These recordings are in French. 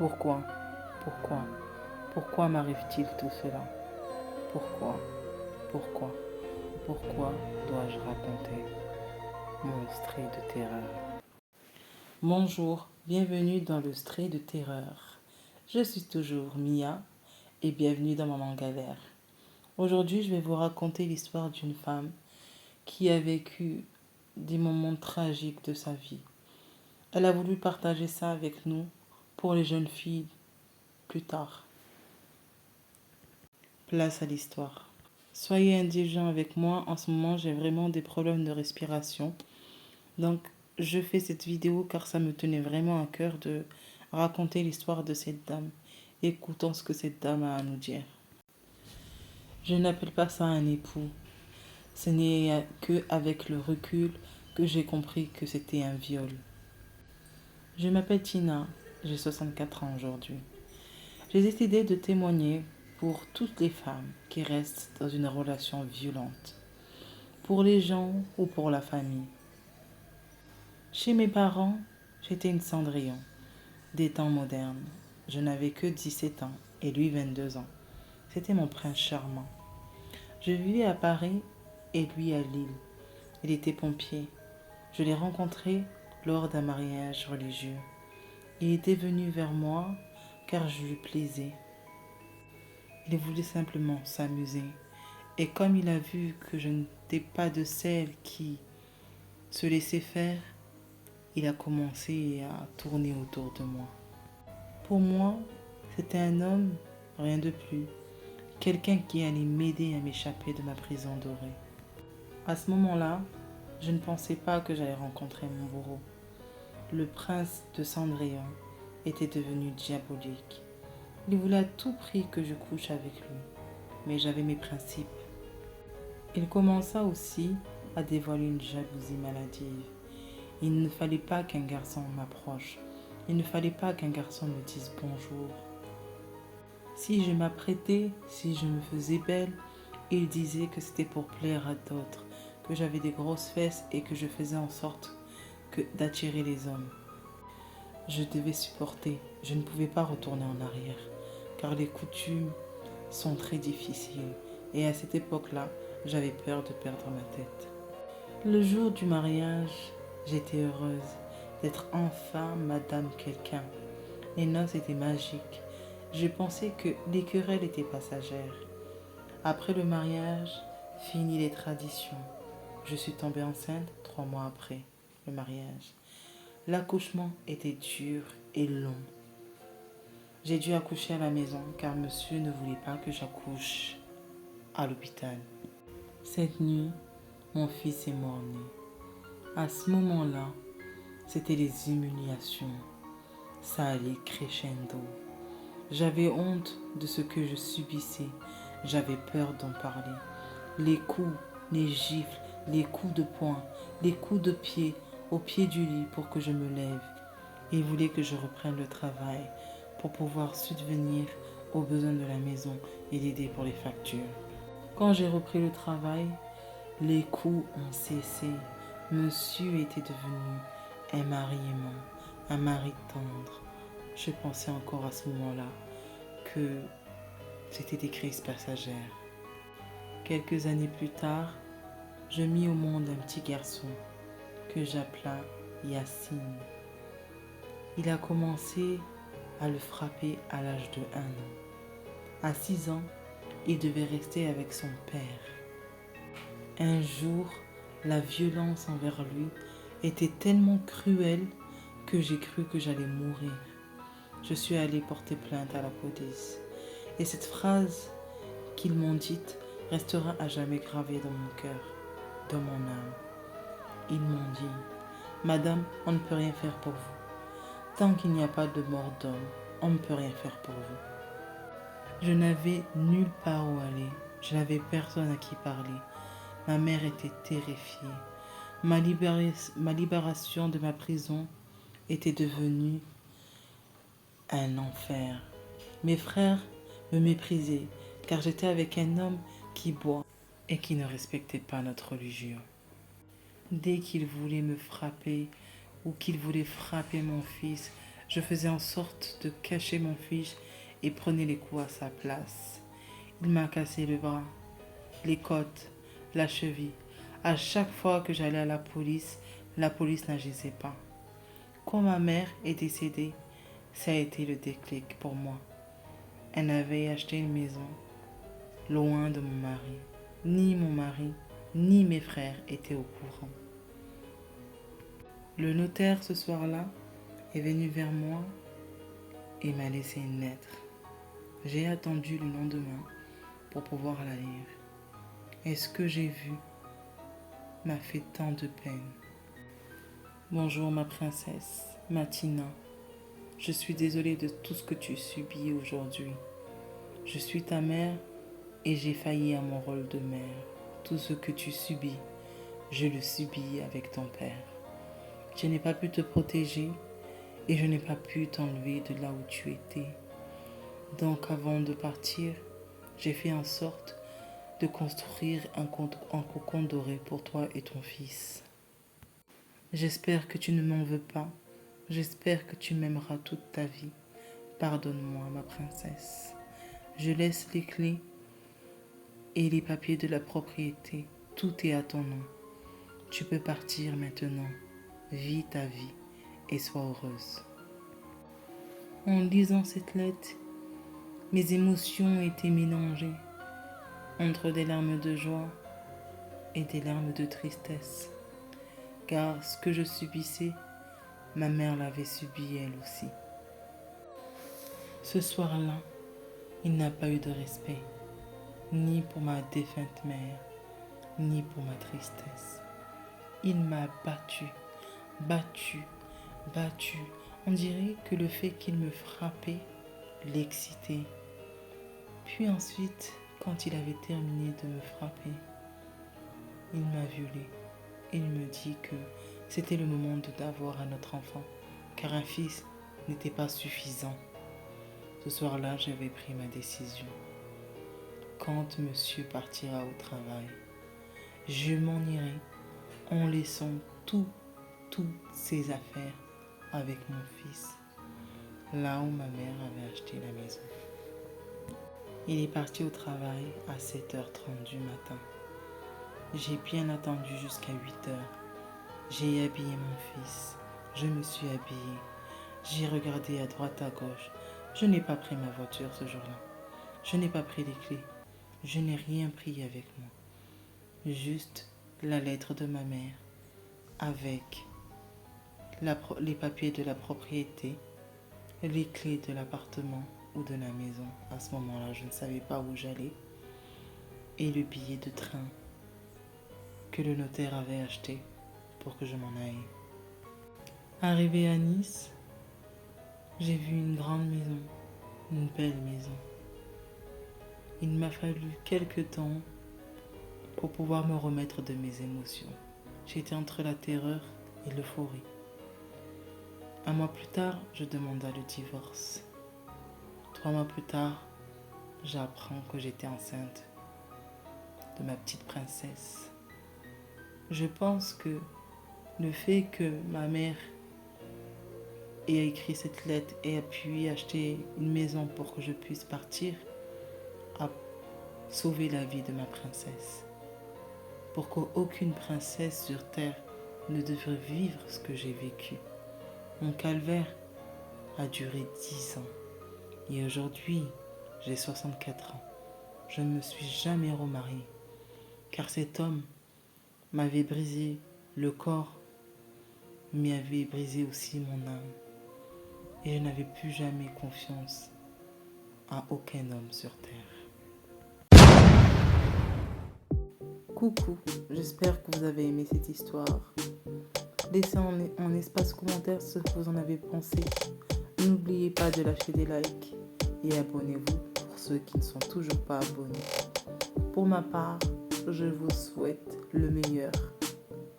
Pourquoi? Pourquoi? Pourquoi m'arrive-t-il tout cela? Pourquoi? Pourquoi? Pourquoi dois-je raconter mon stray de terreur? Bonjour, bienvenue dans le stray de terreur. Je suis toujours Mia et bienvenue dans Maman Galère. Aujourd'hui, je vais vous raconter l'histoire d'une femme qui a vécu des moments tragiques de sa vie. Elle a voulu partager ça avec nous pour les jeunes filles plus tard. Place à l'histoire. Soyez indulgents avec moi, en ce moment j'ai vraiment des problèmes de respiration. Donc je fais cette vidéo car ça me tenait vraiment à cœur de raconter l'histoire de cette dame. Écoutons ce que cette dame a à nous dire. Je n'appelle pas ça un époux. Ce n'est que avec le recul que j'ai compris que c'était un viol. Je m'appelle Tina, j'ai 64 ans aujourd'hui. J'ai décidé de témoigner pour toutes les femmes qui restent dans une relation violente, pour les gens ou pour la famille. Chez mes parents, j'étais une Cendrillon, des temps modernes. Je n'avais que 17 ans et lui 22 ans. C'était mon prince charmant. Je vivais à Paris et lui à Lille. Il était pompier. Je l'ai rencontré lors d'un mariage religieux. Il était venu vers moi car je lui plaisais. Il voulait simplement s'amuser. Et comme il a vu que je n'étais pas de celle qui se laissait faire, il a commencé à tourner autour de moi. Pour moi, c'était un homme, rien de plus. Quelqu'un qui allait m'aider à m'échapper de ma prison dorée. À ce moment-là, je ne pensais pas que j'allais rencontrer mon bourreau. Le prince de Cendrillon était devenu diabolique. Il voulait à tout prix que je couche avec lui, mais j'avais mes principes. Il commença aussi à dévoiler une jalousie maladive. Il ne fallait pas qu'un garçon m'approche. Il ne fallait pas qu'un garçon me dise bonjour. Si je m'apprêtais, si je me faisais belle, il disait que c'était pour plaire à d'autres, que j'avais des grosses fesses et que je faisais en sorte d'attirer les hommes. Je devais supporter, je ne pouvais pas retourner en arrière, car les coutumes sont très difficiles et à cette époque-là, j'avais peur de perdre ma tête. Le jour du mariage, j'étais heureuse d'être enfin Madame quelqu'un. Les noces étaient magiques. Je pensais que les querelles étaient passagères. Après le mariage, fini les traditions. Je suis tombée enceinte 3 mois après le mariage. L'accouchement était dur et long. J'ai dû accoucher à la maison car monsieur ne voulait pas que j'accouche à l'hôpital. Cette nuit, mon fils est mort-né. À ce moment-là, c'était les humiliations. Ça allait crescendo. J'avais honte de ce que je subissais. J'avais peur d'en parler. Les coups, les gifles, les coups de poing, les coups de pied au pied du lit pour que je me lève. Il voulait que je reprenne le travail pour pouvoir subvenir aux besoins de la maison et l'aider pour les factures. Quand j'ai repris le travail, les coups ont cessé. Monsieur était devenu un mari aimant, un mari tendre. Je pensais encore à ce moment-là que c'était des crises passagères. Quelques années plus tard, je mis au monde un petit garçon que j'appela Yacine. Il a commencé à le frapper à l'âge de 1 an. À 6 ans, il devait rester avec son père. Un jour, la violence envers lui était tellement cruelle que j'ai cru que j'allais mourir. Je suis allée porter plainte à la police. Et cette phrase qu'ils m'ont dite restera à jamais gravée dans mon cœur, dans mon âme. Ils m'ont dit, Madame, on ne peut rien faire pour vous. Tant qu'il n'y a pas de mort d'homme, on ne peut rien faire pour vous. Je n'avais nulle part où aller. Je n'avais personne à qui parler. Ma mère était terrifiée. Ma libération de ma prison était devenue un enfer. Mes frères me méprisaient car j'étais avec un homme qui boit et qui ne respectait pas notre religion. Dès qu'il voulait me frapper ou qu'il voulait frapper mon fils, Je faisais en sorte de cacher mon fils et prenais les coups à sa place. Il m'a cassé le bras, les côtes, la cheville. À chaque fois que j'allais à la police n'agissait pas. Quand ma mère est décédée, ça a été le déclic pour moi. Elle avait acheté une maison loin de mon mari. Ni mon mari, ni mes frères étaient au courant. Le notaire, ce soir-là, est venu vers moi et m'a laissé une lettre. J'ai attendu le lendemain pour pouvoir la lire. Et ce que j'ai vu m'a fait tant de peine. Bonjour ma princesse, Matina. Je suis désolée de tout ce que tu subis aujourd'hui. Je suis ta mère et j'ai failli à mon rôle de mère. Tout ce que tu subis, je le subis avec ton père. Je n'ai pas pu te protéger et je n'ai pas pu t'enlever de là où tu étais. Donc avant de partir, j'ai fait en sorte de construire un cocon doré pour toi et ton fils. J'espère que tu ne m'en veux pas. J'espère que tu m'aimeras toute ta vie. Pardonne-moi, ma princesse. Je laisse les clés et les papiers de la propriété. Tout est à ton nom. Tu peux partir maintenant. Vis ta vie et sois heureuse. En lisant cette lettre, mes émotions étaient mélangées entre des larmes de joie et des larmes de tristesse. Car ce que je subissais, ma mère l'avait subi elle aussi. Ce soir-là, il n'a pas eu de respect, ni pour ma défunte mère, ni pour ma tristesse. Il m'a battu, battu, battu. On dirait que le fait qu'il me frappait l'excitait. Puis ensuite, quand il avait terminé de me frapper, il m'a violée. Il me dit que c'était le moment d'avoir un autre enfant, car un fils n'était pas suffisant. Ce soir-là, j'avais pris ma décision. Quand monsieur partira au travail, je m'en irai en laissant toutes ses affaires avec mon fils, là où ma mère avait acheté la maison. Il est parti au travail à 7h30 du matin. J'ai bien attendu jusqu'à 8h. J'ai habillé mon fils. Je me suis habillée. J'ai regardé à droite, à gauche. Je n'ai pas pris ma voiture ce jour-là. Je n'ai pas pris les clés. Je n'ai rien pris avec moi. Juste la lettre de ma mère avec les papiers de la propriété, les clés de l'appartement ou de la maison. À ce moment-là, je ne savais pas où j'allais. Et le billet de train que le notaire avait acheté pour que je m'en aille. Arrivé à Nice, j'ai vu une grande maison, une belle maison. Il m'a fallu quelques temps pour pouvoir me remettre de mes émotions. J'étais entre la terreur et l'euphorie. Un mois plus tard, je demanda le divorce. 3 mois plus tard, j'apprends que j'étais enceinte de ma petite princesse. Je pense que le fait que ma mère ait écrit cette lettre et a pu acheter une maison pour que je puisse partir a sauvé la vie de ma princesse. Pour qu'aucune princesse sur terre ne devrait vivre ce que j'ai vécu. Mon calvaire a duré 10 ans. Et aujourd'hui, j'ai 64 ans. Je ne me suis jamais remariée. Car cet homme m'avait brisé le corps, mais avait brisé aussi mon âme. Et je n'avais plus jamais confiance à aucun homme sur terre. Coucou, j'espère que vous avez aimé cette histoire. Laissez en espace commentaire ce que vous en avez pensé. N'oubliez pas de lâcher des likes et abonnez-vous pour ceux qui ne sont toujours pas abonnés. Pour ma part, je vous souhaite le meilleur.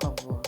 Au revoir.